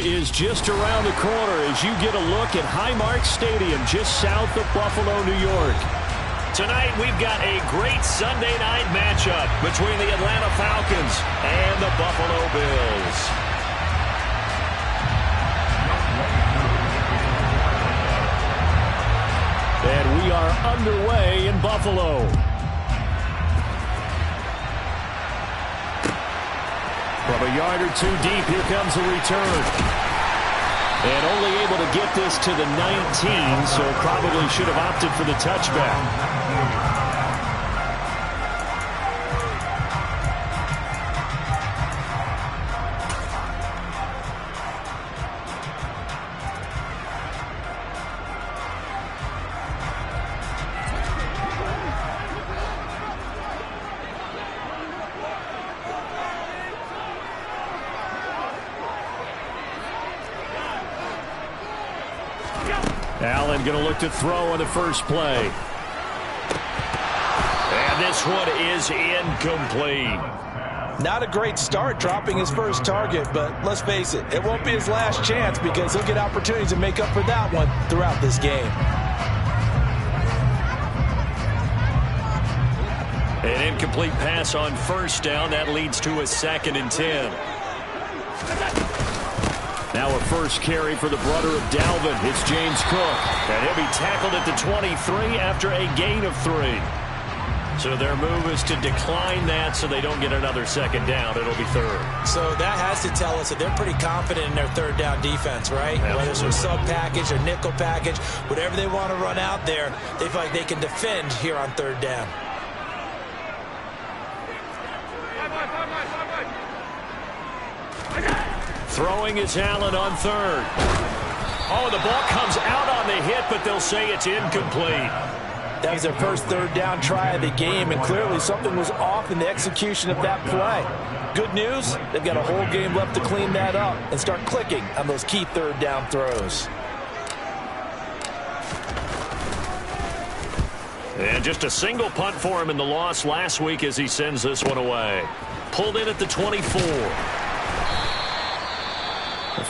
is just around the corner as you get a look at Highmark Stadium just south of Buffalo, New York. Tonight we've got a great Sunday night matchup between the Atlanta Falcons and the Buffalo Bills. And we are underway in Buffalo. From a yard or two deep, here comes the return. And only able to get this to the 19, so probably should have opted for the touchback. Allen going to look to throw on the first play. And this one is incomplete. Not a great start dropping his first target, but let's face it, it won't be his last chance because he'll get opportunities to make up for that one throughout this game. An incomplete pass on first down. That leads to a 2nd and 10. Now a first carry for the brother of Dalvin. It's James Cook. And he'll be tackled at the 23 after a gain of 3. So their move is to decline that so they don't get another 2nd down. It'll be 3rd. So that has to tell us that they're pretty confident in their 3rd down defense, right? Absolutely. Whether it's a sub package or nickel package, whatever they want to run out there, they feel like they can defend here on 3rd down. Throwing is Allen on 3rd. Oh, the ball comes out on the hit, but they'll say it's incomplete. That was their first 3rd down try of the game, and clearly something was off in the execution of that play. Good news, they've got a whole game left to clean that up and start clicking on those key 3rd down throws. And just a single punt for him in the loss last week as he sends this one away. Pulled in at the 24.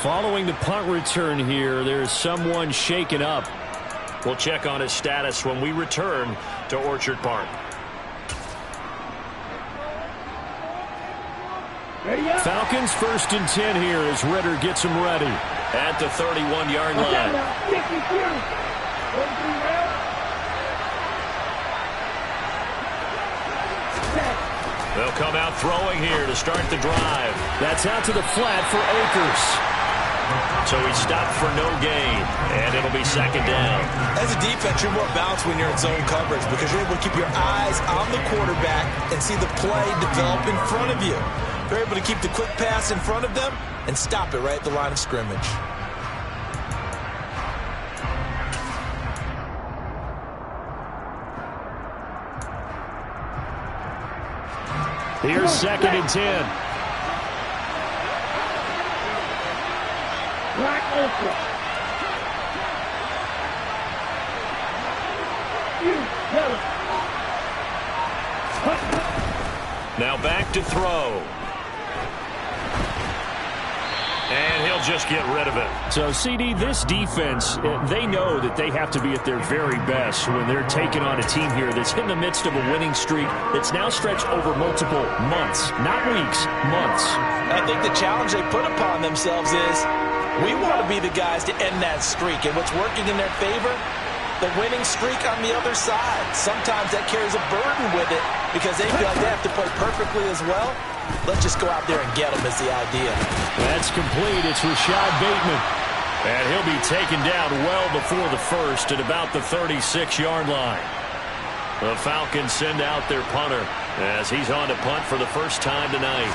Following the punt return here, there's someone shaken up. We'll check on his status when we return to Orchard Park. Falcons 1st and 10 here as Ritter gets them ready. At the 31-yard line. They'll come out throwing here to start the drive. That's out to the flat for Akers. So he stopped for no gain, and it'll be 2nd down. As a defense, you're more balanced when you're in zone coverage because you're able to keep your eyes on the quarterback and see the play develop in front of you. You're able to keep the quick pass in front of them and stop it right at the line of scrimmage. Here's 2nd and 10. Now back to throw. And he'll just get rid of it. So, CD, this defense, they know that they have to be at their very best when they're taking on a team here that's in the midst of a winning streak that's now stretched over multiple months, not weeks, months. I think the challenge they put upon themselves is we want to be the guys to end that streak. And what's working in their favor? The winning streak on the other side. Sometimes that carries a burden with it because they feel like they have to play perfectly as well. Let's just go out there and get them is the idea. That's complete. It's Rashad Bateman. And he'll be taken down well before the first at about the 36-yard line. The Falcons send out their punter as he's on to punt for the first time tonight.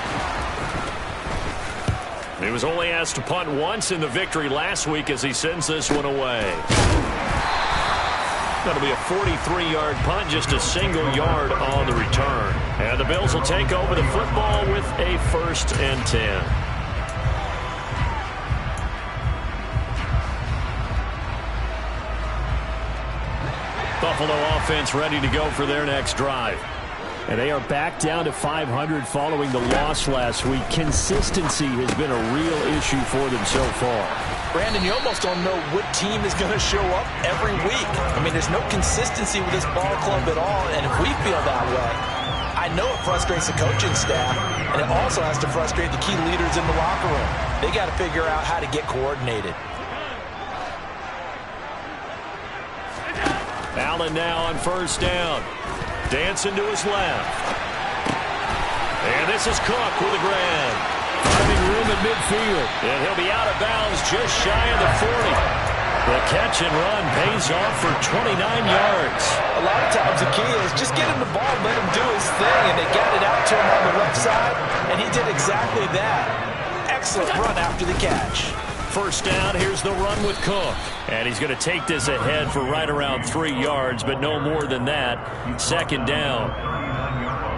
He was only asked to punt once in the victory last week as he sends this one away. That'll be a 43-yard punt, just a single yard on the return. And the Bills will take over the football with a 1st and 10. Buffalo offense ready to go for their next drive. And they are back down to 500 following the loss last week. Consistency has been a real issue for them so far. Brandon, you almost don't know what team is going to show up every week. I mean, there's no consistency with this ball club at all, and if we feel that way, I know it frustrates the coaching staff, and it also has to frustrate the key leaders in the locker room. They got to figure out how to get coordinated. Allen now on first down. Dancing to his left. And this is Cook with a grab. Finding room at midfield. And he'll be out of bounds just shy of the 40. The catch and run pays off for 29 yards. A lot of times the key is just get him the ball, let him do his thing, and they got it out to him on the left side, and he did exactly that. Excellent run after the catch. First down, here's the run with Cook. And he's going to take this ahead for right around 3 yards, but no more than that. Second down.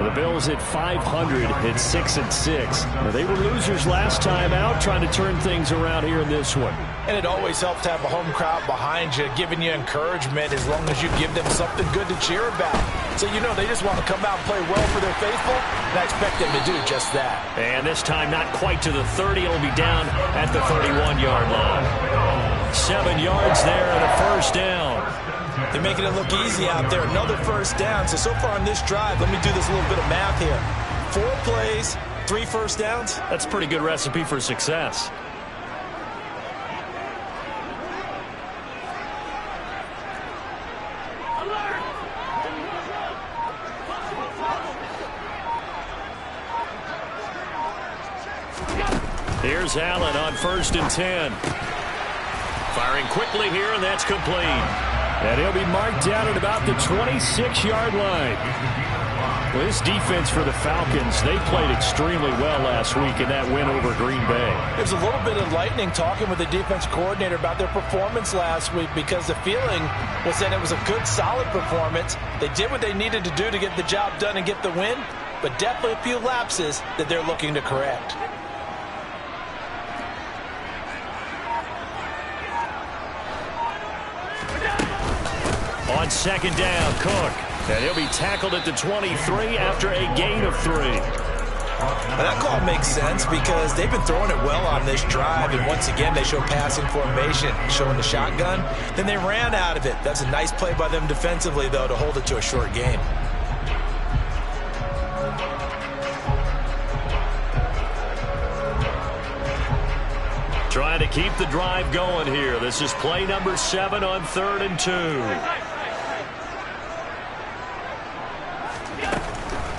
The Bills at 500 at 6-6. Now, they were losers last time out, trying to turn things around here in this one. And it always helps to have a home crowd behind you, giving you encouragement as long as you give them something good to cheer about. So you know they just want to come out and play well for their faithful, and I expect them to do just that. And this time not quite to the 30. It'll be down at the 31-yard line. 7 yards there and a first down. They're making it look easy out there. Another first down. So far on this drive, let me do this little bit of math here. 4 plays, 3 first downs. That's a pretty good recipe for success. Here's Allen on first and 10. Firing quickly here, and that's complete. And he'll be marked down at about the 26-yard line. Well, this defense for the Falcons, they played extremely well last week in that win over Green Bay. There's a little bit of lightning talking with the defense coordinator about their performance last week because the feeling was that it was a good, solid performance. They did what they needed to do to get the job done and get the win, but definitely a few lapses that they're looking to correct. On second down, Cook. And he'll be tackled at the 23 after a gain of 3. Now that call makes sense because they've been throwing it well on this drive, and once again they show passing formation, showing the shotgun. Then they ran out of it. That's a nice play by them defensively, though, to hold it to a short gain. Trying to keep the drive going here. This is play number 7 on 3rd and 2.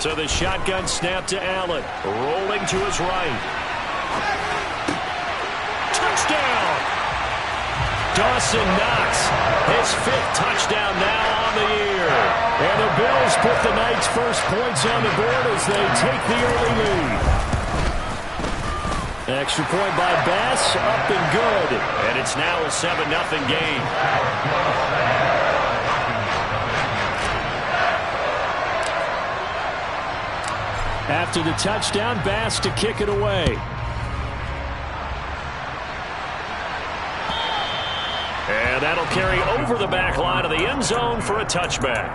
So the shotgun snap to Allen. Rolling to his right. Touchdown! Dawson Knox. His 5th touchdown now on the year. And the Bills put the Knights' first points on the board as they take the early lead. Extra point by Bass, up and good. And it's now a 7-0 game. After the touchdown, Bass to kick it away. And that'll carry over the back line of the end zone for a touchback.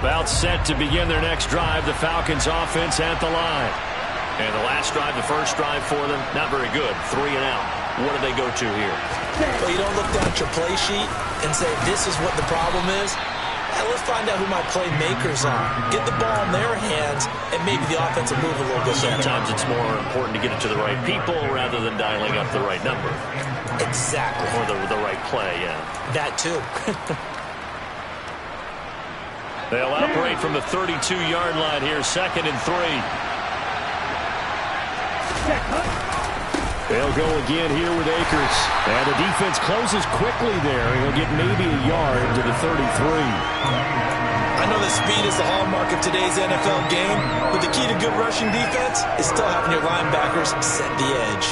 About set to begin their next drive, the Falcons offense at the line. And the last drive, the first drive for them, not very good. 3 and out. What do they go to here? Well, you don't look down at your play sheet and say, this is what the problem is. Let's find out who my playmakers are. Get the ball in their hands, and maybe the offense will move a little bit better. Sometimes it's more important to get it to the right people rather than dialing up the right number. Exactly. Or the right play, yeah. That too. They'll operate from the 32-yard line here, 2nd and 3. They'll go again here with Akers. And the defense closes quickly there. He'll get maybe a yard to the 33. I know that speed is the hallmark of today's NFL game, but the key to good rushing defense is still having your linebackers set the edge.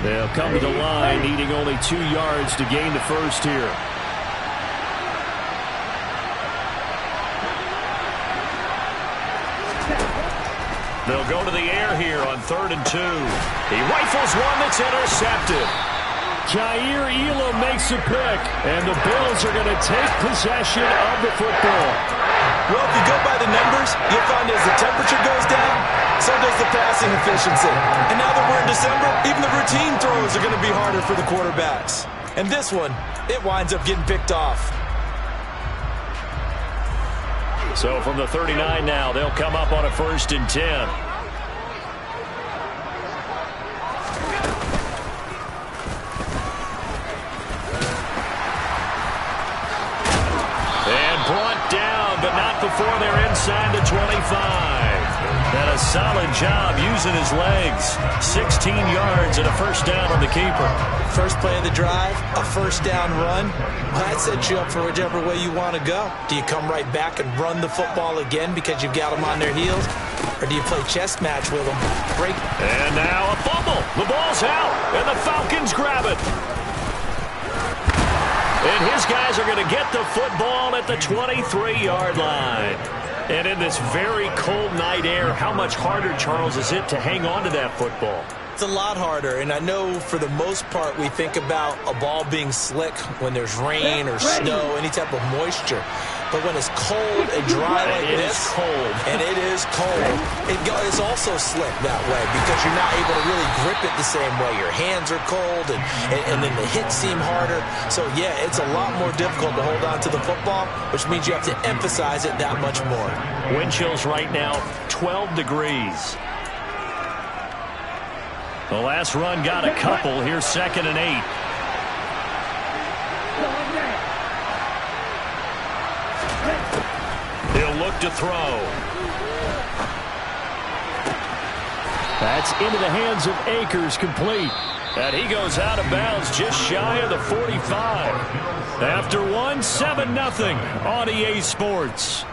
They'll come to the line, needing only 2 yards to gain the first here. They'll go to the air here on 3rd and 2. He rifles one that's intercepted. Jair Elam makes a pick, and the Bills are going to take possession of the football. Well, if you go by the numbers, you'll find as the temperature goes down, so does the passing efficiency. And now that we're in December, even the routine throws are going to be harder for the quarterbacks. And this one, it winds up getting picked off. So from the 39 now, they'll come up on a 1st and 10. And brought down, but not before they're inside the 25. And a solid job using his legs. 16 yards and a 1st down on the keeper. First play of the drive, a 1st down run. Well, that sets you up for whichever way you want to go. Do you come right back and run the football again because you've got them on their heels? Or do you play chess match with them? Break. And now a fumble. The ball's out, and the Falcons grab it. And his guys are going to get the football at the 23-yard line. And in this very cold night air, how much harder, Charles, is it to hang on to that football? It's a lot harder, and I know for the most part we think about a ball being slick when there's rain or snow, any type of moisture. But when it's cold and dry like this, and it is cold, it's also slick that way because you're not able to really grip it the same way. Your hands are cold, and then the hits seem harder. So, yeah, it's a lot more difficult to hold on to the football, which means you have to emphasize it that much more. Wind chills right now, 12 degrees. The last run got a couple. Here's 2nd and 8. He'll look to throw. That's into the hands of Akers, complete. And he goes out of bounds just shy of the 45. After one, 7-0 on EA Sports.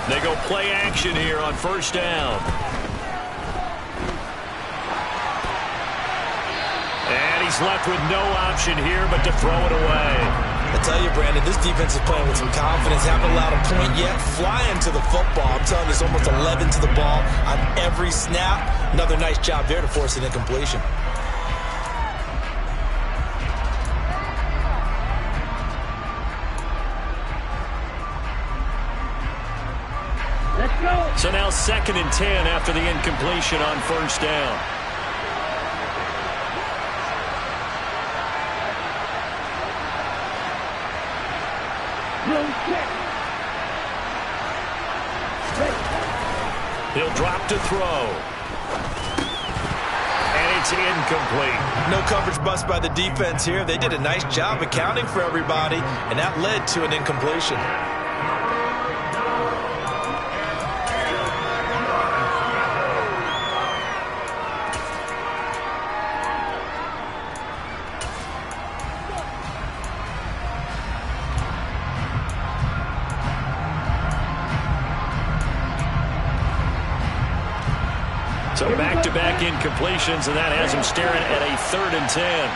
They go play action here on 1st down. And he's left with no option here but to throw it away. I tell you, Brandon, this defense is playing with some confidence. Haven't allowed a point yet. Flying to the football. I'm telling you, it's almost 11 to the ball on every snap. Another nice job there to force an incompletion. So now 2nd and 10 after the incompletion on 1st down. He'll drop to throw. And it's incomplete. No coverage bust by the defense here. They did a nice job accounting for everybody, and that led to an incompletion. So back-to-back incompletions, and that has him staring at a 3rd and 10.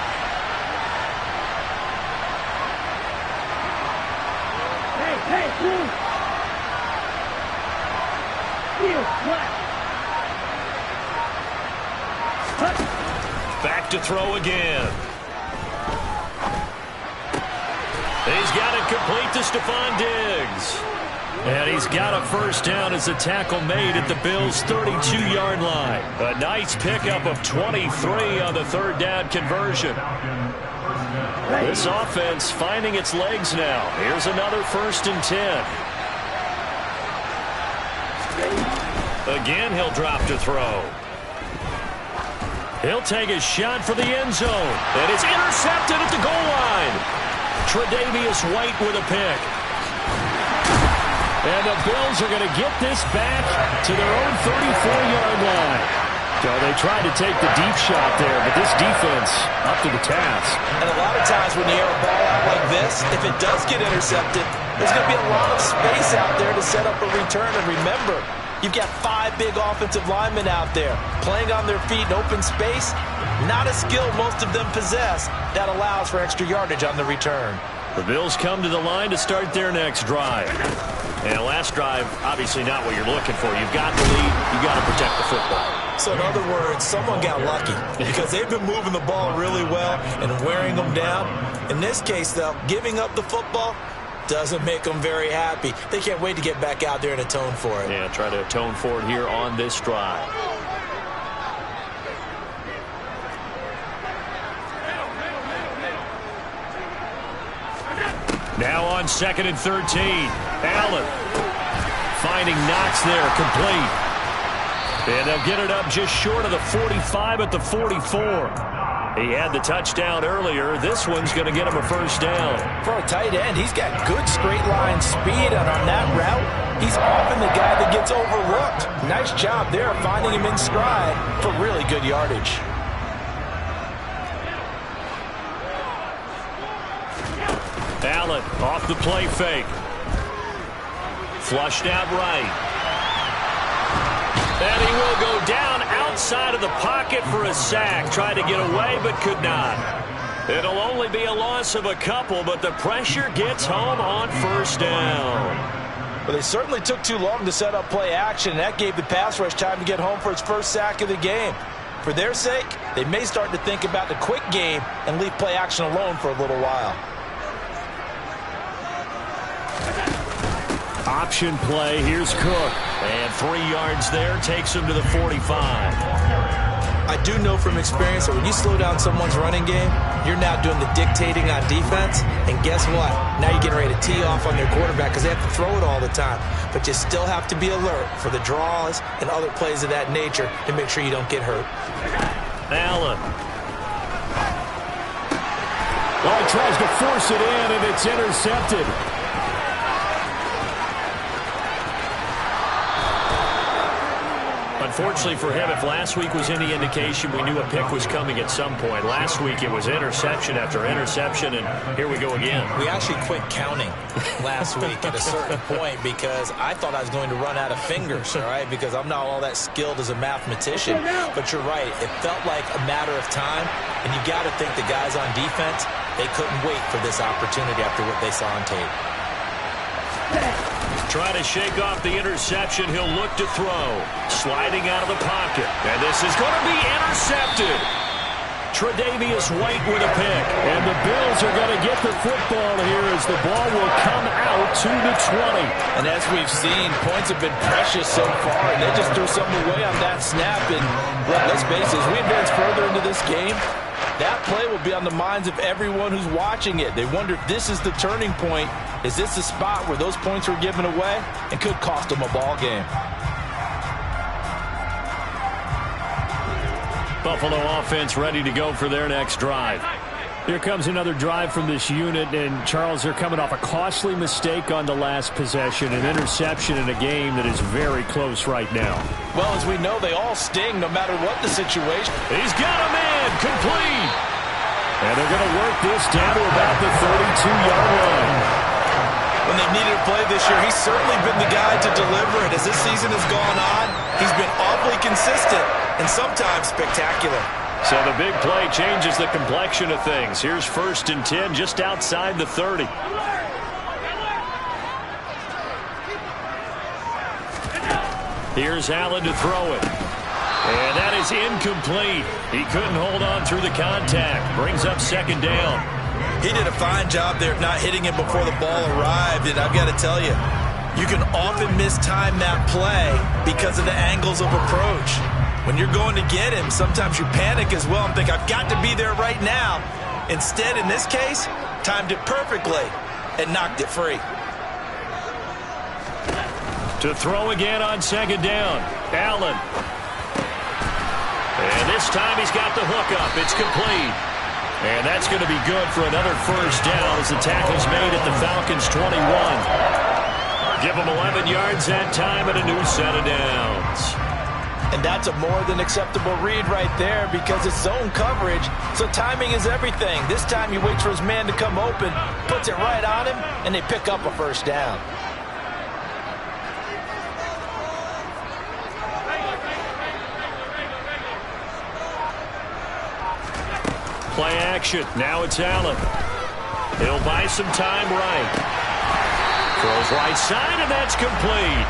Back to throw again. He's got it complete to Stephon Diggs. And he's got a 1st down as the tackle made at the Bills' 32-yard line. A nice pickup of 23 on the 3rd down conversion. This offense finding its legs now. Here's another 1st and 10. Again, he'll drop to throw. He'll take a shot for the end zone. And it's intercepted at the goal line. Tre'Davious White with a pick. And the Bills are going to get this back to their own 34-yard line. So they tried to take the deep shot there, but this defense up to the task. And a lot of times when you air a ball out like this, if it does get intercepted, there's going to be a lot of space out there to set up a return. And remember, you've got 5 big offensive linemen out there playing on their feet in open space. Not a skill most of them possess that allows for extra yardage on the return. The Bills come to the line to start their next drive. And last drive, obviously not what you're looking for. You've got the lead. You've got to protect the football. So in other words, someone got lucky because they've been moving the ball really well and wearing them down. In this case, though, giving up the football doesn't make them very happy. They can't wait to get back out there and atone for it. Yeah, try to atone for it here on this drive. Now on 2nd and 13. Allen finding Knox there, complete. And they'll get it up just short of the 45 at the 44. He had the touchdown earlier. This one's going to get him a first down. For a tight end, he's got good straight line speed, and on that route, he's often the guy that gets overlooked. Nice job there finding him in stride for really good yardage. Allen off the play fake. Flushed out right. And he will go down outside of the pocket for a sack. Tried to get away, but could not. It'll only be a loss of a couple, but the pressure gets home on first down. Well, they certainly took too long to set up play action, and that gave the pass rush time to get home for its first sack of the game. For their sake, they may start to think about the quick game and leave play action alone for a little while. Option play. Here's Cook. And 3 yards there. Takes him to the 45. I do know from experience that when you slow down someone's running game, you're now doing the dictating on defense. And guess what? Now you're getting ready to tee off on their quarterback because they have to throw it all the time. But you still have to be alert for the draws and other plays of that nature to make sure you don't get hurt. Allen. Well, he tries to force it in, and it's intercepted. Unfortunately for him, if last week was any indication, we knew a pick was coming at some point. Last week it was interception after interception, and here we go again. We actually quit counting last week at a certain point because I thought I was going to run out of fingers, all right, because I'm not all that skilled as a mathematician. But you're right. It felt like a matter of time, and you got to think the guys on defense, they couldn't wait for this opportunity after what they saw on tape. Trying to shake off the interception. He'll look to throw. Sliding out of the pocket. And this is going to be intercepted. Tre'Davious White with a pick. And the Bills are going to get the football here as the ball will come out to the 20. And as we've seen, points have been precious so far, and they just threw something away on that snap. And let's face it, as we advance further into this game, that play will be on the minds of everyone who's watching it. They wonder if this is the turning point. Is this the spot where those points were given away and could cost them a ball game? Buffalo offense ready to go for their next drive. Here comes another drive from this unit, and Charles, they're coming off a costly mistake on the last possession, an interception in a game that is very close right now. Well, as we know, they all sting no matter what the situation. He's got a man, complete. And they're going to work this down to about the 32-yard line. When they've needed a play this year, he's certainly been the guy to deliver it. As this season has gone on, he's been awfully consistent and sometimes spectacular. So the big play changes the complexion of things. Here's 1st and 10 just outside the 30. Here's Allen to throw it. And that is incomplete. He couldn't hold on through the contact. Brings up 2nd down. He did a fine job there of not hitting him before the ball arrived. And I've got to tell you, you can often mistime that play because of the angles of approach. When you're going to get him, sometimes you panic as well and think, I've got to be there right now. Instead, in this case, timed it perfectly and knocked it free. To throw again on 2nd down. Allen. And this time he's got the hook up. It's complete. And that's going to be good for another first down as the tackle's made at the Falcons' 21. Give them 11 yards that time and a new set of downs. And that's a more than acceptable read right there because it's zone coverage, so timing is everything. This time he waits for his man to come open, puts it right on him, and they pick up a first down. Play action. Now it's Allen. He'll buy some time right. Throws right side, and that's complete.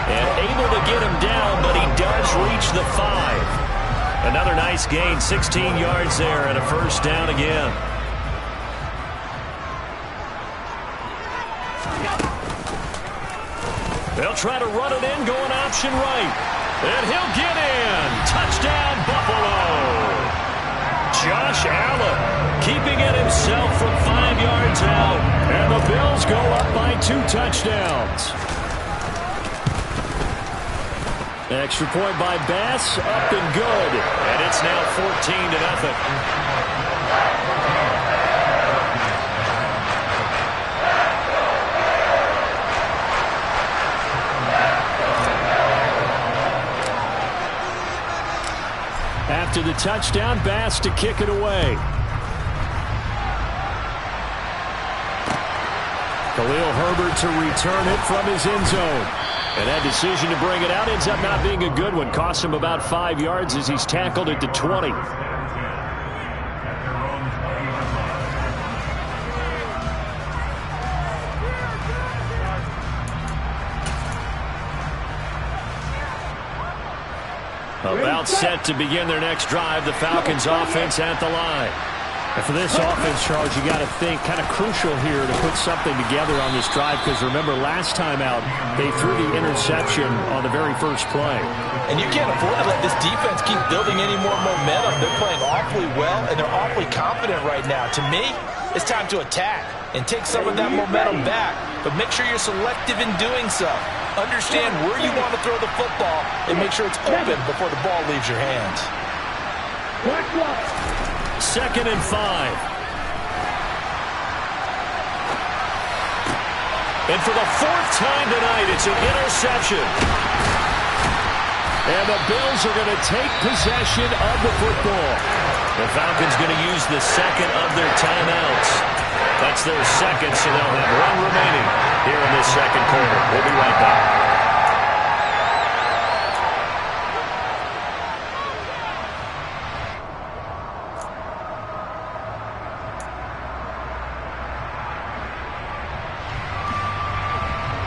And able to get him down, but he does reach the 5. Another nice gain, 16 yards there, and a first down again. They'll try to run it in, going option right. And he'll get in. Touchdown, Buffalo. Josh Allen keeping it himself from 5 yards out. And the Bills go up by 2 touchdowns. Extra point by Bass, up and good. And it's now 14-0. After the touchdown, Bass to kick it away. Khalil Herbert to return it from his end zone. And that decision to bring it out ends up not being a good one. Costs him about 5 yards as he's tackled at the 20. About set to begin their next drive. The Falcons offense at the line. And for this offense, Charles, you got to think kind of crucial here to put something together on this drive because remember last time out they threw the interception on the very first play. And you can't afford to let this defense keep building any more momentum. They're playing awfully well and they're awfully confident right now. To me, it's time to attack and take some of that momentum back, but make sure you're selective in doing so. Understand where you want to throw the football and make sure it's open before the ball leaves your hands. 2nd and 5. And for the 4th time tonight, it's an interception. And the Bills are going to take possession of the football. The Falcons going to use the second of their timeouts. That's their second, so they'll have one remaining here in this second quarter. We'll be right back.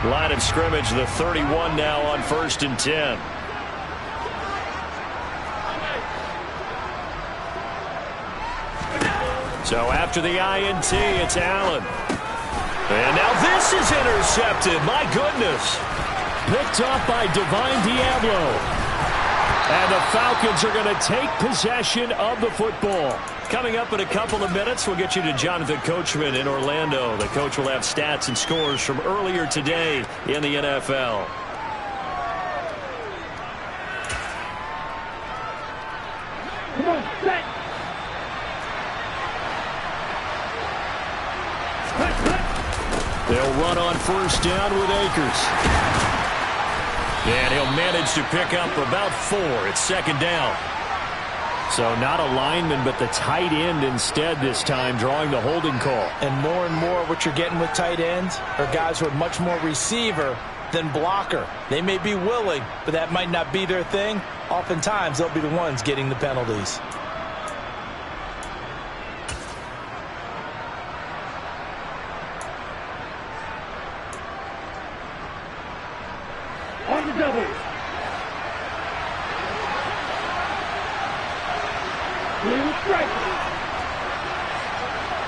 Line of scrimmage, the 31 now on 1st and 10. So after the INT, it's Allen. And now this is intercepted. My goodness. Picked off by Divine Diablo. And the Falcons are going to take possession of the football. Coming up in a couple of minutes, we'll get you to Jonathan Coachman in Orlando. The coach will have stats and scores from earlier today in the NFL. Come on, set. They'll run on 1st down with Akers. And he'll manage to pick up about 4. It's 2nd down. So not a lineman, but the tight end instead this time, drawing the holding call. And more what you're getting with tight ends are guys who are much more receiver than blocker. They may be willing, but that might not be their thing. Oftentimes, they'll be the ones getting the penalties. On the double. Blue strike.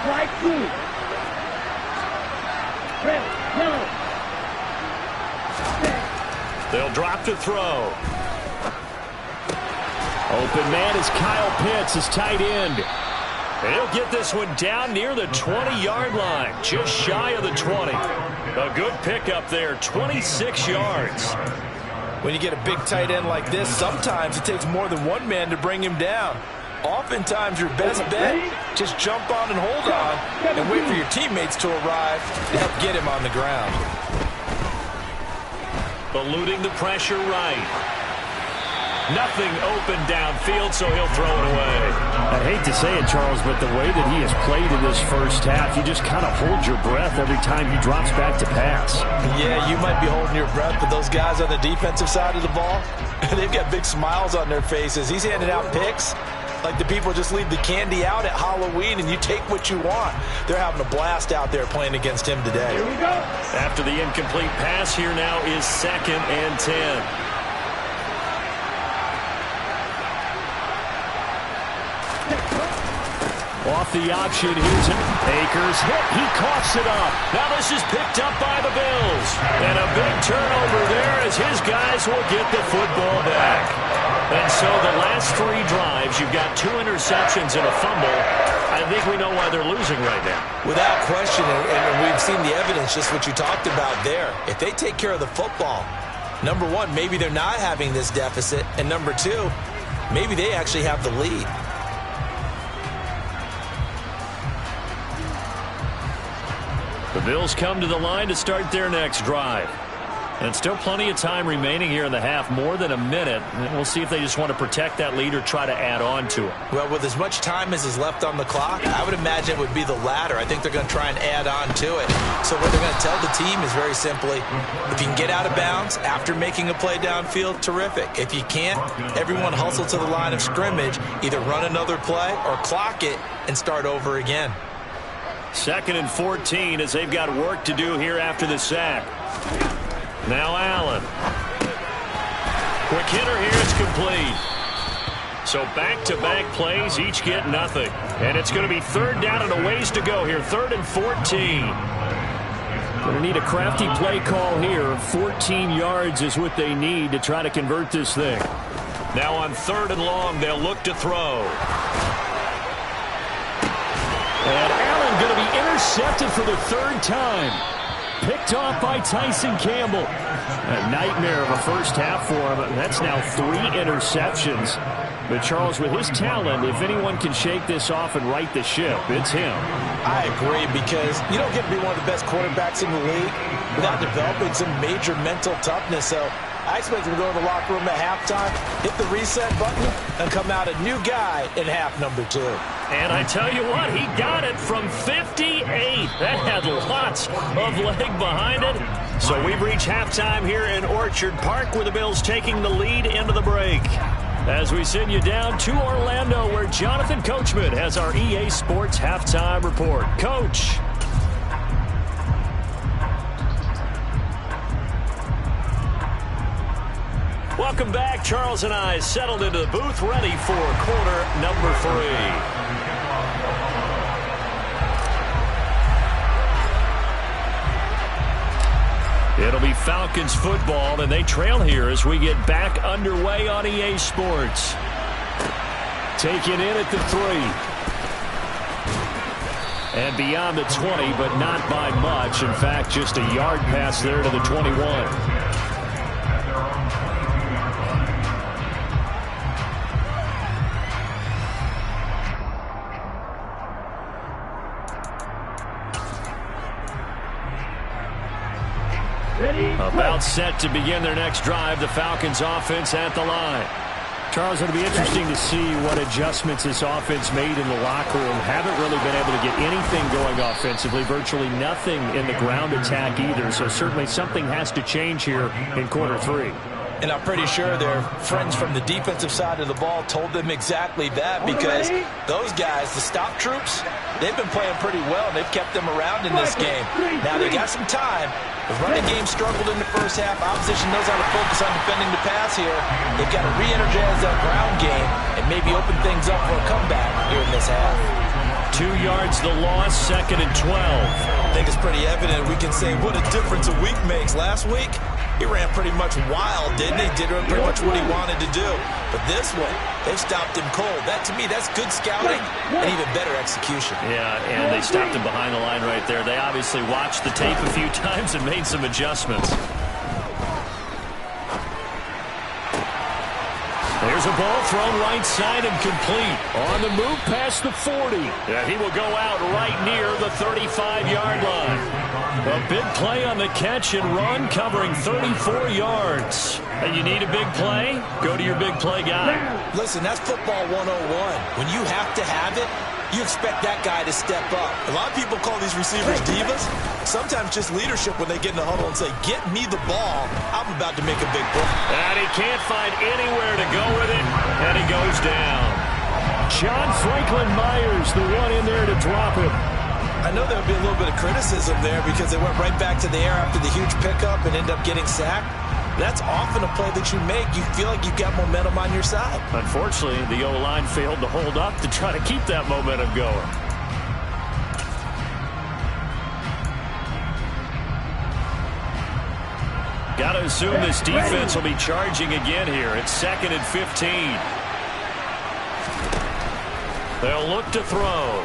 Strike 2. Red, yellow. They'll drop to throw. Open man is Kyle Pitts, his tight end. And he'll get this one down near the 20-yard line, just shy of the 20. A good pickup there, 26 yards. When you get a big tight end like this, sometimes it takes more than one man to bring him down. Oftentimes, your best bet, just jump on and hold on and wait for your teammates to arrive to help get him on the ground. Eluding the pressure right. Nothing open downfield, so he'll throw it away. I hate to say it, Charles, but the way that he has played in this first half, you just kind of hold your breath every time he drops back to pass. Yeah, you might be holding your breath, but those guys on the defensive side of the ball, they've got big smiles on their faces. He's handing out picks like the people just leave the candy out at Halloween and you take what you want. They're having a blast out there playing against him today. Here we go. After the incomplete pass, here now is 2nd and 10. Off the option, here's it. Akers hit, he coughs it up. Now this is picked up by the Bills. And a big turnover there as his guys will get the football back. And so the last 3 drives, you've got 2 interceptions and a fumble. I think we know why they're losing right now. Without question, and we've seen the evidence, just what you talked about there. If they take care of the football, number one, maybe they're not having this deficit. And number 2, maybe they actually have the lead. The Bills come to the line to start their next drive. And still plenty of time remaining here in the half, more than a minute. And we'll see if they just want to protect that lead or try to add on to it. Well, with as much time as is left on the clock, I would imagine it would be the latter. I think they're going to try and add on to it. So what they're going to tell the team is very simply, if you can get out of bounds after making a play downfield, terrific. If you can't, everyone hustle to the line of scrimmage, either run another play or clock it and start over again. 2nd and 14 as they've got work to do here after the sack. Now Allen. Quick hitter here, it's complete. So back-to-back plays, each get nothing. And it's going to be 3rd down and a ways to go here. 3rd and 14. Going to need a crafty play call here. 14 yards is what they need to try to convert this thing. Now on 3rd and long, they'll look to throw. And Allen going to be intercepted for the 3rd time. Picked off by Tyson Campbell. A nightmare of a first half for him. That's now 3 interceptions. But Charles, with his talent, if anyone can shake this off and right the ship, it's him. I agree, because you don't get to be one of the best quarterbacks in the league without developing some major mental toughness. So I expect him to go to the locker room at halftime, hit the reset button, and come out a new guy in half number 2. And I tell you what, he got it from 58. That had lots of leg behind it. So we've reached halftime here in Orchard Park, where the Bills taking the lead into the break. As we send you down to Orlando, where Jonathan Coachman has our EA Sports halftime report. Coach. Welcome back. Charles and I settled into the booth, ready for quarter number 3. It'll be Falcons football, and they trail here as we get back underway on EA Sports. Taken in at the 3. And beyond the 20, but not by much. In fact, just a yard pass there to the 21. About set to begin their next drive. The Falcons offense at the line. Charles, it'll be interesting to see what adjustments this offense made in the locker room. Haven't really been able to get anything going offensively. Virtually nothing in the ground attack either. So certainly something has to change here in quarter 3. And I'm pretty sure their friends from the defensive side of the ball told them exactly that, because those guys, the stop troops, they've been playing pretty well, and they've kept them around in this game. Now, they got some time. The running game struggled in the first half. Opposition knows how to focus on defending the pass here. They've got to re-energize that ground game and maybe open things up for a comeback here in this half. 2 yards the loss, 2nd and 12. I think it's pretty evident. We can say what a difference a week makes. Last week, he ran pretty much wild, didn't he? Did pretty much what he wanted to do. But this one, they stopped him cold. That, to me, that's good scouting and even better execution. Yeah, and they stopped him behind the line right there. They obviously watched the tape a few times and made some adjustments. There's a ball thrown right side and complete. On the move past the 40. Yeah, he will go out right near the 35-yard line. A big play on the catch and run, covering 34 yards. You need a big play? Go to your big play guy. Listen, that's football 101. When you have to have it, you expect that guy to step up. A lot of people call these receivers divas. Sometimes just leadership when they get in the huddle and say, get me the ball. I'm about to make a big play. And he can't find anywhere to go with it, and he goes down. John Franklin Myers, the one in there to drop him. I know there would be a little bit of criticism there because they went right back to the air after the huge pickup and end up getting sacked. That's often a play that you make. You feel like you've got momentum on your side. Unfortunately, the O-line failed to hold up to try to keep that momentum going. Got to assume this defense will be charging again here. It's 2nd and 15. They'll look to throw.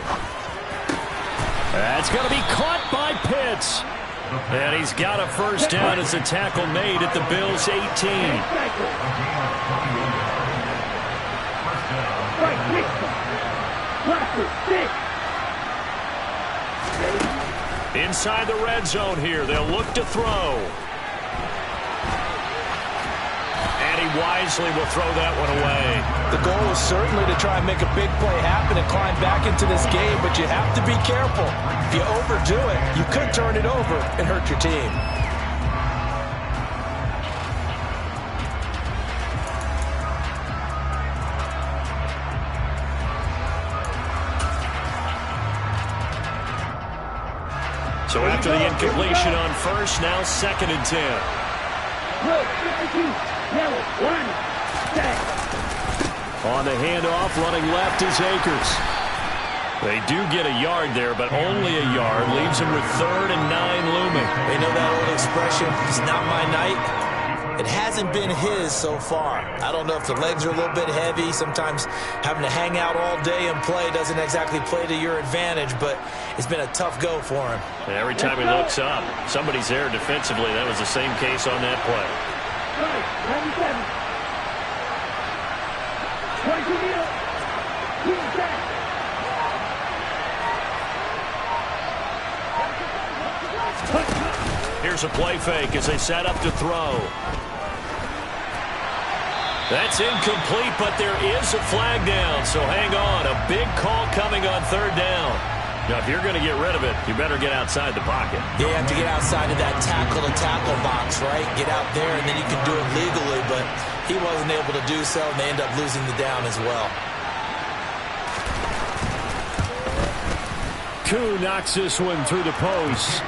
That's going to be caught by Pitts. And he's got a first down as a tackle made at the Bills' 18. Inside the red zone here. They'll look to throw. And he wisely will throw that one away. The goal is certainly to try and make a big play happen and climb back into this game, but you have to be careful. If you overdo it, you could turn it over and hurt your team. So after the incompletion on first, now 2nd and 10. On the handoff, running left is Akers. They do get a yard there, but only a yard. Leaves them with 3rd and 9 looming. They know that old expression, it's not my night. It hasn't been his so far. I don't know if the legs are a little bit heavy. Sometimes having to hang out all day and play doesn't exactly play to your advantage, but it's been a tough go for him. Every time he looks up, somebody's there defensively. That was the same case on that play. 27. Here's a play fake as they set up to throw. That's incomplete, but there is a flag down, so hang on. A big call coming on 3rd down. Now, if you're going to get rid of it, you better get outside the pocket. You have to get outside of that tackle-to-tackle box, right? Get out there, and then you can do it legally, but he wasn't able to do so, and they end up losing the down as well. Koo knocks this one through the post.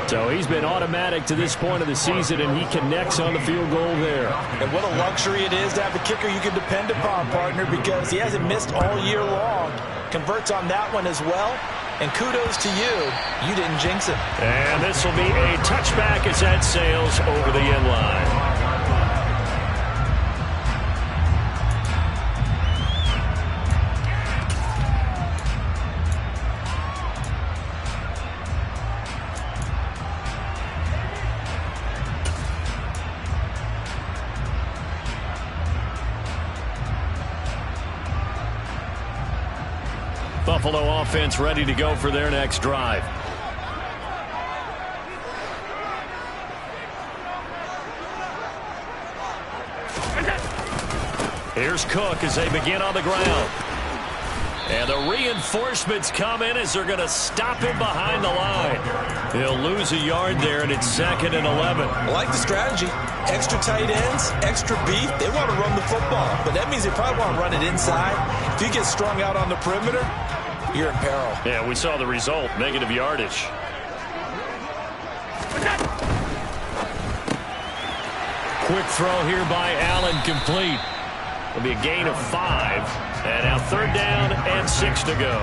So he's been automatic to this point of the season, and he connects on the field goal there. And what a luxury it is to have a kicker you can depend upon, partner, because he hasn't missed all year long. Converts on that one as well. And kudos to you. You didn't jinx him. And this will be a touchback as that sails over the end line. Buffalo offense ready to go for their next drive. Here's Cook as they begin on the ground. And the reinforcements come in as they're going to stop him behind the line. He'll lose a yard there, and it's 2nd and 11. I like the strategy. Extra tight ends, extra beef. They want to run the football, but that means they probably want to run it inside. If you get strung out on the perimeter, you're in peril. Yeah, we saw the result, negative yardage. Quick throw here by Allen, complete. It'll be a gain of 5. And now 3rd down and 6 to go.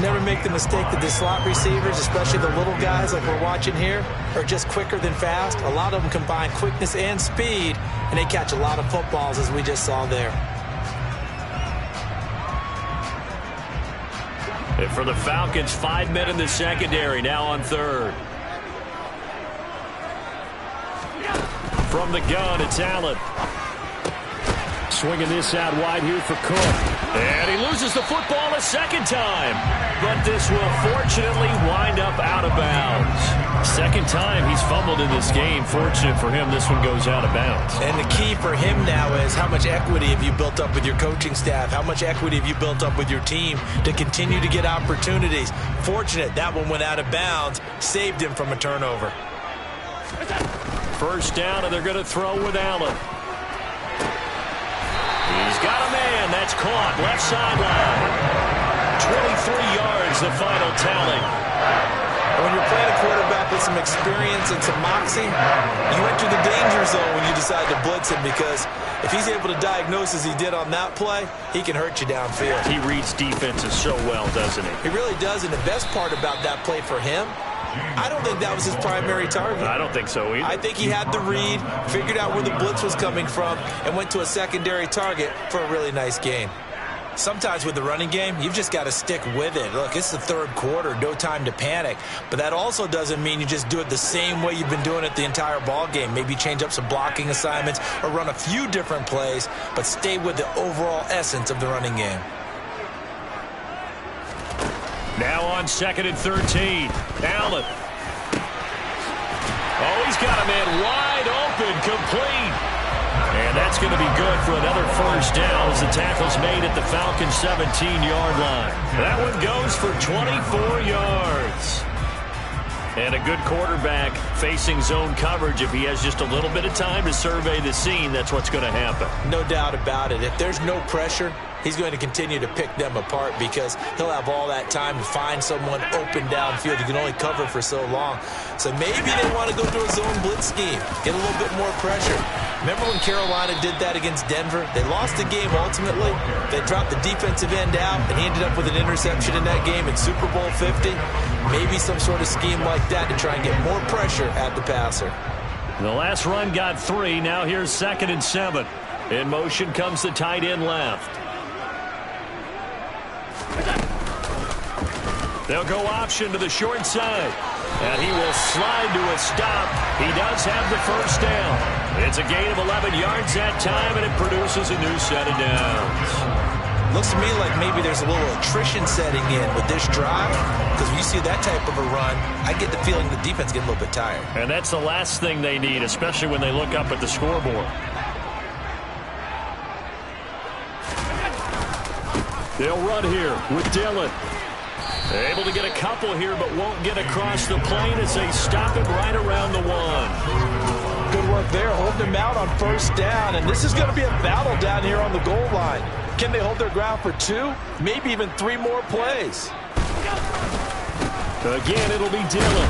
Never make the mistake that the slot receivers, especially the little guys like we're watching here, are just quicker than fast. A lot of them combine quickness and speed, and they catch a lot of footballs, as we just saw there. And for the Falcons, 5 men in the secondary, now on 3rd. From the gun, it's Allen. swinging this out wide here for Cook. And he loses the football a second time. But this will fortunately wind up out of bounds. Second time he's fumbled in this game. Fortunate for him, this one goes out of bounds. And the key for him now is how much equity have you built up with your coaching staff? How much equity have you built up with your team to continue to get opportunities? Fortunate that one went out of bounds, saved him from a turnover. First down, and they're going to throw with Allen. He's got a man. That's caught. Left sideline. 23 yards, the final tally. When you're playing a quarterback with some experience and some moxie, you enter the danger zone when you decide to blitz him, because if he's able to diagnose as he did on that play, he can hurt you downfield. He reads defenses so well, doesn't he? He really does, and the best part about that play for him, I don't think that was his primary target. I don't think so either. I think he had the read, figured out where the blitz was coming from, and went to a secondary target for a really nice gain. Sometimes with the running game, you've just got to stick with it. Look, it's the third quarter, no time to panic. But that also doesn't mean you just do it the same way you've been doing it the entire ball game. Maybe change up some blocking assignments or run a few different plays, but stay with the overall essence of the running game. Now on 2nd and 13. Allen. Oh, he's got a man wide open, complete. And that's going to be good for another first down as the tackle's made at the Falcons' 17-yard line. That one goes for 24 yards. And a good quarterback facing zone coverage. If he has just a little bit of time to survey the scene, that's what's going to happen. No doubt about it. If there's no pressure, he's going to continue to pick them apart, because he'll have all that time to find someone open downfield. You can only cover for so long. So maybe they want to go to a zone blitz scheme, get a little bit more pressure. Remember when Carolina did that against Denver? They lost the game ultimately. They dropped the defensive end out, and he ended up with an interception in that game in Super Bowl 50. Maybe some sort of scheme like that to try and get more pressure at the passer. The last run got 3. Now here's 2nd and 7. In motion comes the tight end left. They'll go option to the short side. And he will slide to a stop. He does have the first down. It's a gain of 11 yards that time, and it produces a new set of downs. Looks to me like maybe there's a little attrition setting in with this drive, because when you see that type of a run, I get the feeling the defense gets a little bit tired. And that's the last thing they need, especially when they look up at the scoreboard. They'll run here with Dillon. Able to get a couple here, but won't get across the plane as they stop it right around the 1. Good work there, holding them out on first down, and this is going to be a battle down here on the goal line. Can they hold their ground for 2, maybe even 3 more plays? Again, it'll be Dillon.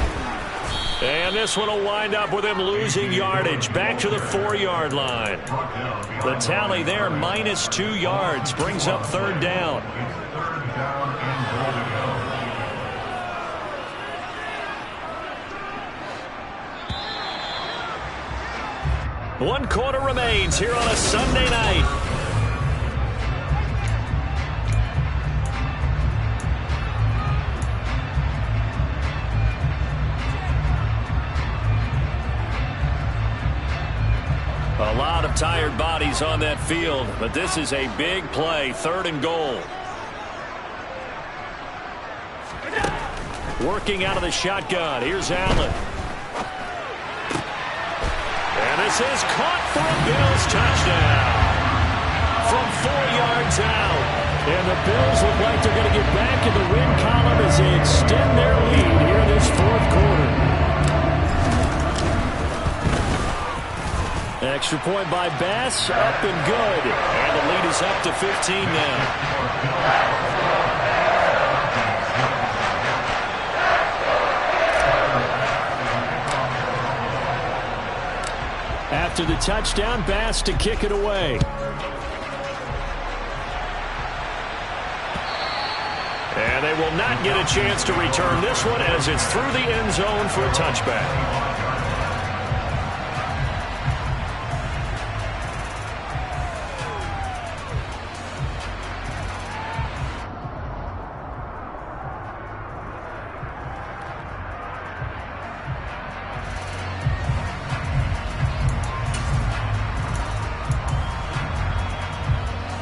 And this one will wind up with him losing yardage. Back to the 4-yard line. The tally there, -2 yards, brings up 3rd down. One quarter remains here on a Sunday night. A lot of tired bodies on that field, but this is a big play, 3rd and goal. Working out of the shotgun, here's Allen. And this is caught for a Bills touchdown. From 4 yards out. And the Bills look like they're going to get back in the win column as they extend their lead here in this 4th quarter. Extra point by Bass, up and good. And the lead is up to 15 now. After the touchdown, Bass to kick it away. And they will not get a chance to return this one as it's through the end zone for a touchback.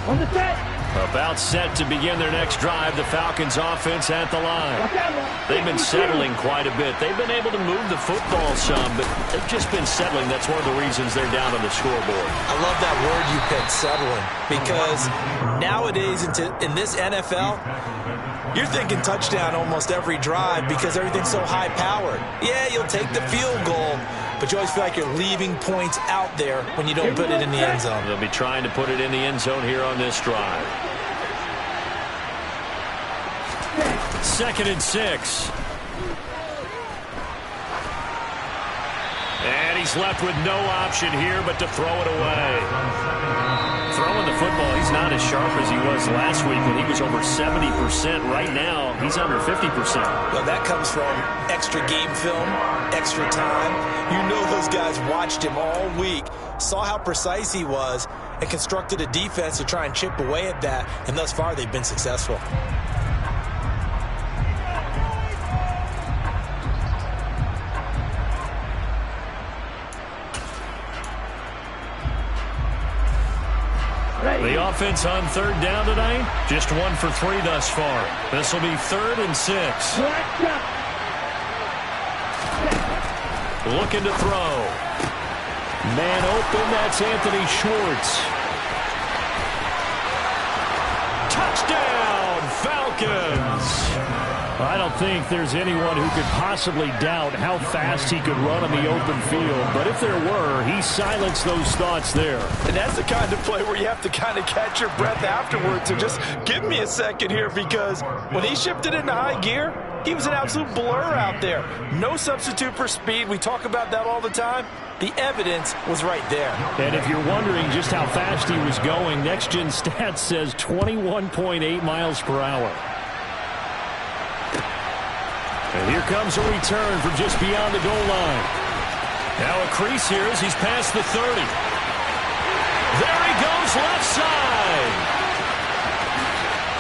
On the set. About set to begin their next drive, the Falcons offense at the line. They've been settling quite a bit. They've been able to move the football some, but they've just been settling. That's one of the reasons they're down on the scoreboard. I love that word you picked, settling, because nowadays in this NFL, you're thinking touchdown almost every drive because everything's so high-powered. Yeah, you'll take the field goal, but you always feel like you're leaving points out there when you don't put it in the end zone. They'll be trying to put it in the end zone here on this drive. 2nd and 6. And he's left with no option here but to throw it away. Throwing the football, he's not as sharp as he was last week when he was over 70%. Right now, he's under 50%. Well, that comes from extra game film, extra time. You know those guys watched him all week, saw how precise he was, and constructed a defense to try and chip away at that, and thus far they've been successful. The offense on 3rd down tonight, just 1 for 3 thus far. This will be 3rd and 6. Looking to throw. Man open, that's Anthony Schwartz. Touchdown, Falcons! I don't think there's anyone who could possibly doubt how fast he could run on the open field. But if there were, he silenced those thoughts there. And that's the kind of play where you have to kind of catch your breath afterwards. So just give me a second here, because when he shifted into high gear, he was an absolute blur out there. No substitute for speed. We talk about that all the time. The evidence was right there. And if you're wondering just how fast he was going, Next Gen Stats says 21.8 miles per hour. And here comes a return from just beyond the goal line. Now a crease here as he's past the 30. There he goes, left side.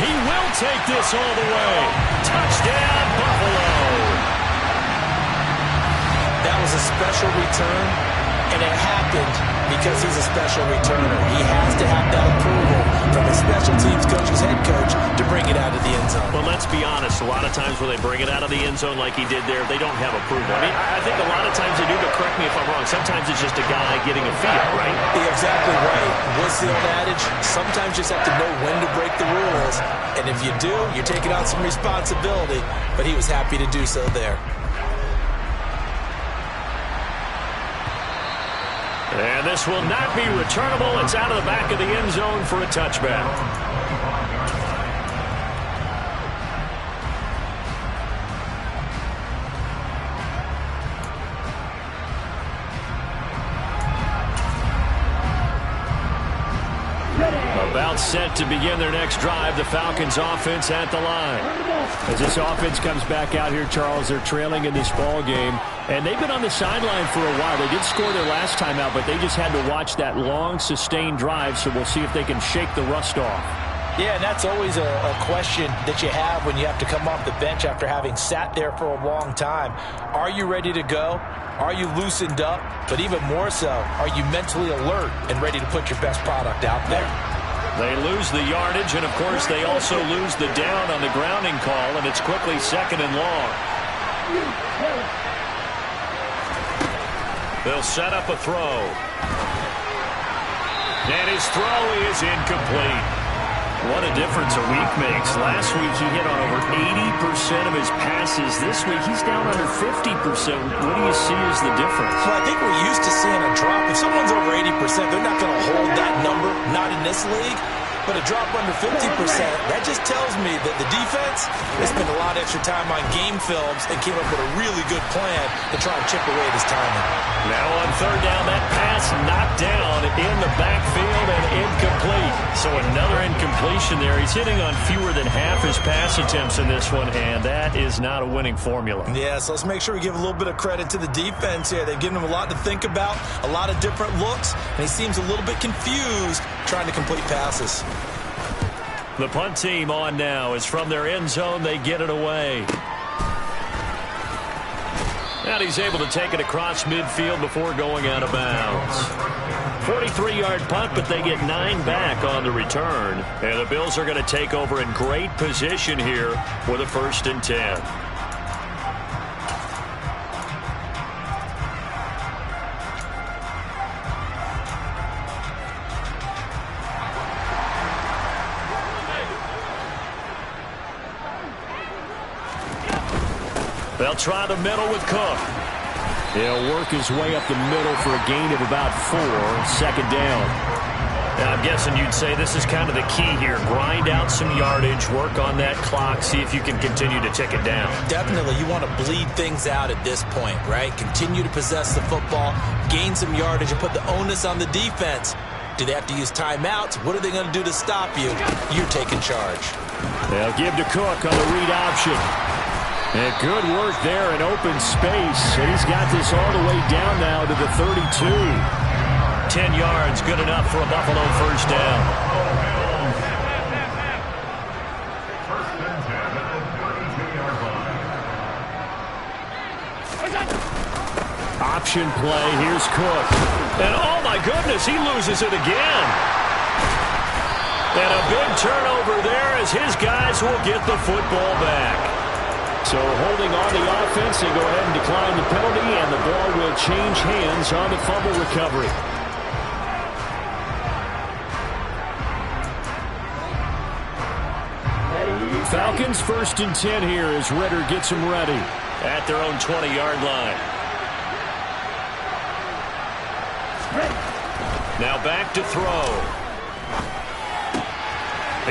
He will take this all the way. Touchdown, Buffalo. That was a special return, and it happened because he's a special returner. He has to have that approval from his special teams coach, his head coach, to bring it out of the end zone. Well, let's be honest. A lot of times when they bring it out of the end zone like he did there, they don't have approval. I mean, I think a lot of times they do, but correct me if I'm wrong. Sometimes it's just a guy getting a feel, right? You're exactly right. What's the old adage? Sometimes you just have to know when to break the rules. And if you do, you're taking on some responsibility. But he was happy to do so there. And this will not be returnable. It's out of the back of the end zone for a touchback. About set to begin their next drive, the Falcons offense at the line. As this offense comes back out here, Charles, they're trailing in this ball game, and they've been on the sideline for a while. They did score their last time out, but they just had to watch that long, sustained drive, so we'll see if they can shake the rust off. Yeah, and that's always a question that you have when you have to come off the bench after having sat there for a long time. Are you ready to go? Are you loosened up? But even more so, are you mentally alert and ready to put your best product out there? They lose the yardage, and, of course, they also lose the down on the grounding call, and it's quickly 2nd and long. They'll set up a throw. And his throw is incomplete. What a difference a week makes. Last week he hit on over 80% of his passes. This week he's down under 50%. What do you see as the difference? Well, I think we're used to seeing a drop. If someone's over 80%, they're not going to hold that number, not in this league. But a drop under 50%, that just tells me that the defense has spent a lot of extra time on game films and came up with a really good plan to try and chip away at his timing. Now on 3rd down, that pass knocked down in the backfield and incomplete. So another incompletion there. He's hitting on fewer than half his pass attempts in this one, and that is not a winning formula. Yeah, so let's make sure we give a little bit of credit to the defense here. They've given him a lot to think about, a lot of different looks, and he seems a little bit confused trying to complete passes. The punt team on now is from their end zone. They get it away. And he's able to take it across midfield before going out of bounds. 43-yard punt, but they get 9 back on the return. And the Bills are going to take over in great position here with a 1st and 10. They'll try the middle with Cook. He'll work his way up the middle for a gain of about 4. 2nd down. Now, I'm guessing you'd say this is kind of the key here. Grind out some yardage, work on that clock, see if you can continue to tick it down. Definitely, you want to bleed things out at this point, right? Continue to possess the football, gain some yardage, and put the onus on the defense. Do they have to use timeouts? What are they going to do to stop you? You're taking charge. They'll give to Cook on the read option. And good work there in open space. And he's got this all the way down now to the 32. 10 yards, good enough for a Buffalo 1st down. Option play. Here's Cook. And oh my goodness, he loses it again. And a big turnover there as his guys will get the football back. So holding on the offense, they go ahead and decline the penalty, and the ball will change hands on the fumble recovery. Falcons 1st and 10 here as Ritter gets them ready at their own 20-yard line. Now back to throw.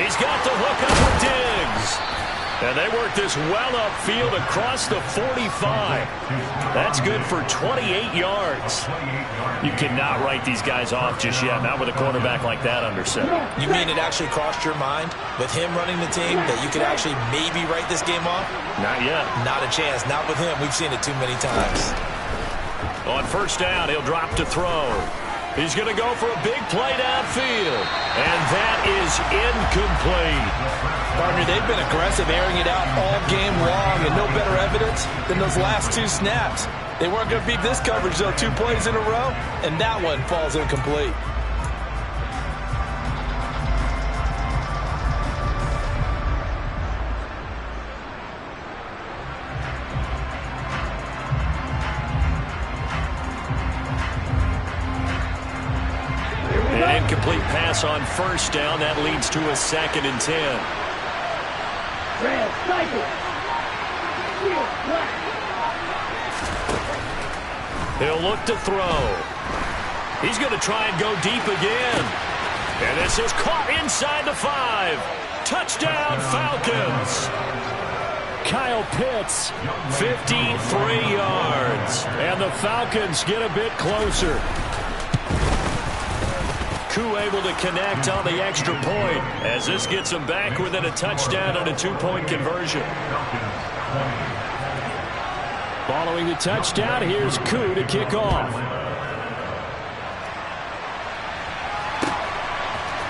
He's got the hook up with Diggs. And they work this well upfield across the 45. That's good for 28 yards. You cannot write these guys off just yet, not with a quarterback like that under center. You mean it actually crossed your mind with him running the team that you could actually maybe write this game off? Not yet. Not a chance. Not with him. We've seen it too many times. On 1st down, he'll drop to throw. He's going to go for a big play downfield. And that is incomplete. Partner, they've been aggressive, airing it out all game long, and no better evidence than those last 2 snaps. They weren't going to beat this coverage, though, 2 plays in a row, and that one falls incomplete. An incomplete pass on 1st down. That leads to a 2nd and 10. He'll look to throw. He's going to try and go deep again. And this is caught inside the 5. Touchdown, Falcons. Kyle Pitts, 53 yards. And the Falcons get a bit closer. Koo able to connect on the extra point as this gets them back within a touchdown and a 2-point conversion. Following the touchdown, here's Koo to kick off.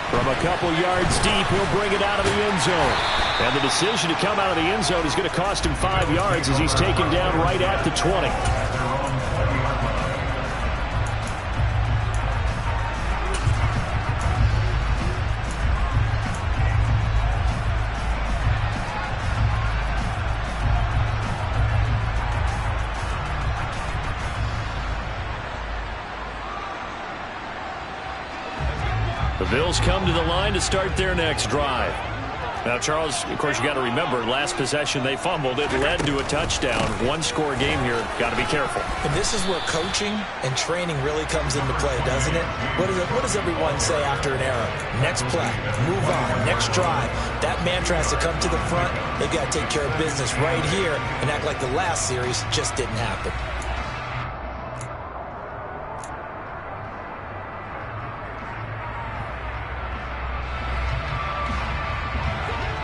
From a couple yards deep, he'll bring it out of the end zone. And the decision to come out of the end zone is going to cost him 5 yards as he's taken down right at the 20. The Bills come to the line to start their next drive. Now, Charles, of course, you got to remember, last possession they fumbled. It led to a touchdown. 1-score game here. Got to be careful. And this is where coaching and training really comes into play, doesn't it? What does everyone say after an error? Next play, move on, next drive. That mantra has to come to the front. They've got to take care of business right here and act like the last series just didn't happen.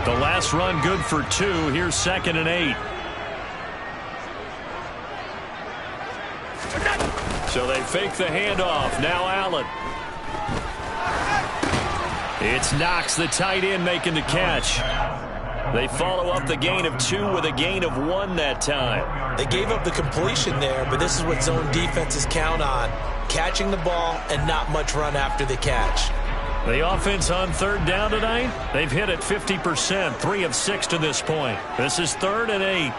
The last run good for 2. Here's 2nd and 8. So they fake the handoff. Now Allen. It's Knox, the tight end, making the catch. They follow up the gain of 2 with a gain of 1 that time. They gave up the completion there, but this is what zone defenses count on. Catching the ball and not much run after the catch. The offense on 3rd down tonight, they've hit it 50%, 3 of 6 to this point. This is 3rd and 8.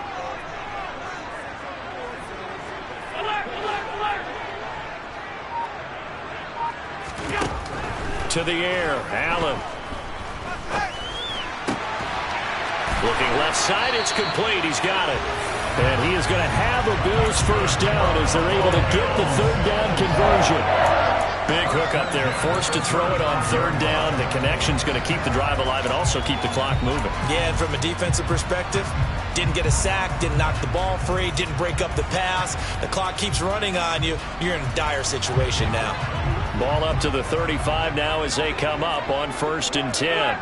To the air, Allen. Looking left side, it's complete. He's got it. And he is going to have a Bills first down as they're able to get the 3rd down conversion. Big hook up there, forced to throw it on 3rd down. The connection's going to keep the drive alive and also keep the clock moving. Yeah, and from a defensive perspective, didn't get a sack, didn't knock the ball free, didn't break up the pass. The clock keeps running on you. You're in a dire situation now. Ball up to the 35 now as they come up on 1st and 10.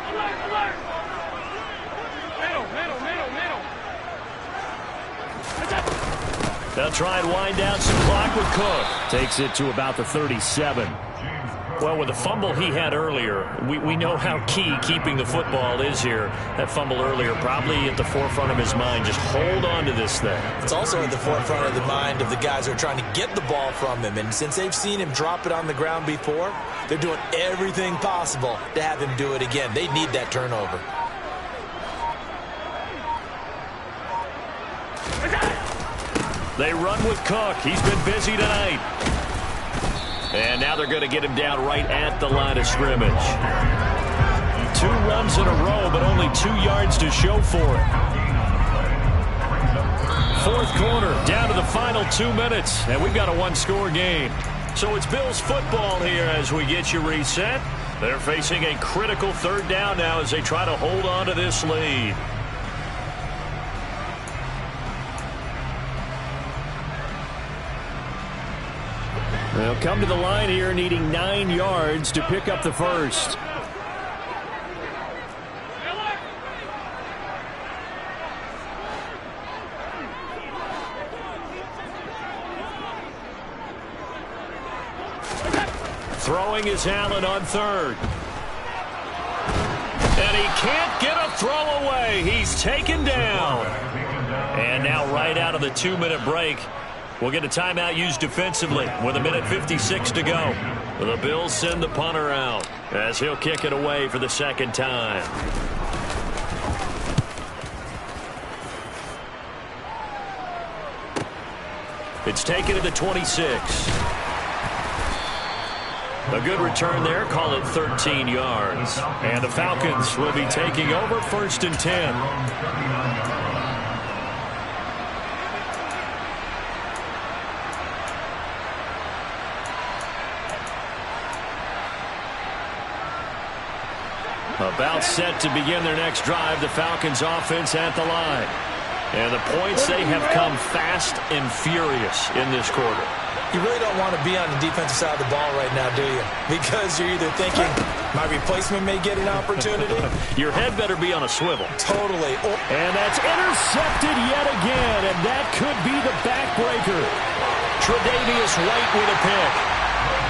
They'll try and wind down some clock with Cook. Takes it to about the 37. Well, with the fumble he had earlier, we know how key keeping the football is here. That fumble earlier probably at the forefront of his mind. Just hold on to this thing. It's also at the forefront of the mind of the guys who are trying to get the ball from him. And since they've seen him drop it on the ground before, they're doing everything possible to have him do it again. They need that turnover. They run with Cook. He's been busy tonight. And now they're going to get him down right at the line of scrimmage. 2 runs in a row, but only 2 yards to show for it. 4th quarter, down to the final 2 minutes, and we've got a 1-score game. So it's Bills football here as we get you reset. They're facing a critical 3rd down now as they try to hold on to this lead. They'll come to the line here needing 9 yards to pick up the first. Throwing is Allen on 3rd. And he can't get a throw away. He's taken down. And now right out of the 2-minute break, we'll get a timeout used defensively with 1:56 to go. The Bills send the punter out as he'll kick it away for the 2nd time. It's taken to the 26. A good return there, call it 13 yards. And the Falcons will be taking over 1st and 10. About set to begin their next drive, the Falcons offense at the line. And the points, they have come fast and furious in this quarter. You really don't want to be on the defensive side of the ball right now, do you? Because you're either thinking, my replacement may get an opportunity. Your head better be on a swivel. Totally. And that's intercepted yet again, and that could be the backbreaker. Tre'Davious White with a pick.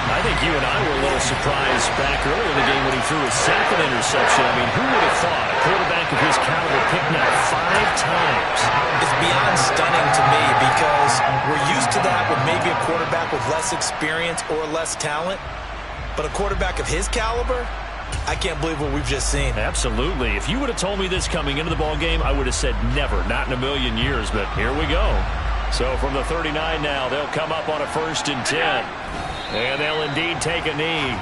I think you and I were a little surprised back earlier in the game when he threw his 2nd interception. I mean, who would have thought a quarterback of his caliber picked now 5 times? It's beyond stunning to me because we're used to that with maybe a quarterback with less experience or less talent. But a quarterback of his caliber, I can't believe what we've just seen. Absolutely. If you would have told me this coming into the ball game, I would have said never, not in a million years. But here we go. So from the 39 now, they'll come up on a 1st and 10. And they'll indeed take a knee.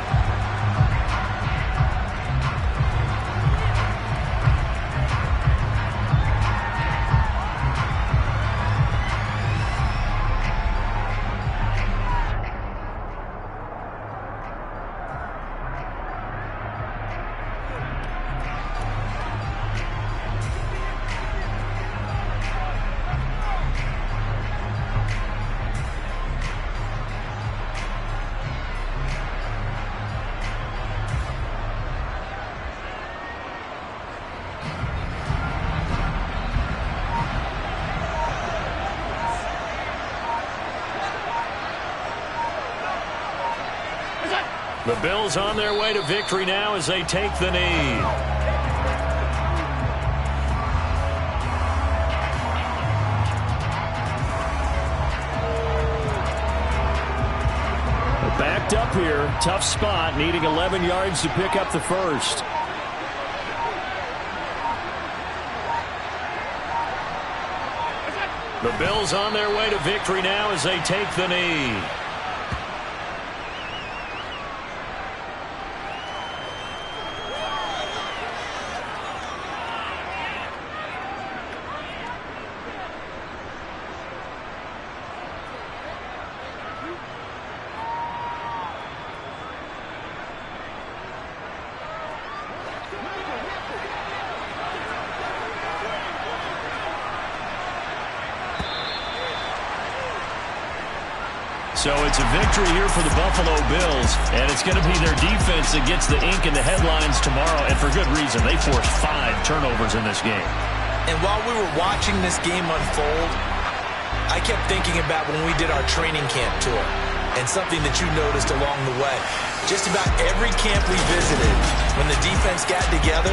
The Bills on their way to victory now as they take the knee. backed up here. Tough spot, needing 11 yards to pick up the first. The Bills on their way to victory now as they take the knee. So it's a victory here for the Buffalo Bills, and it's going to be their defense that gets the ink in the headlines tomorrow, and for good reason. They forced 5 turnovers in this game. And while we were watching this game unfold, I kept thinking about when we did our training camp tour and something that you noticed along the way. Just about every camp we visited, when the defense got together,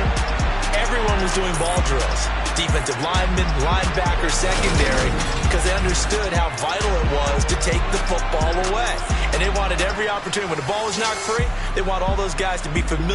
everyone was doing ball drills. Defensive linemen, linebackers, secondary, because they understood how vital it was to take the football away. And they wanted every opportunity. When the ball was knocked free, they want all those guys to be familiar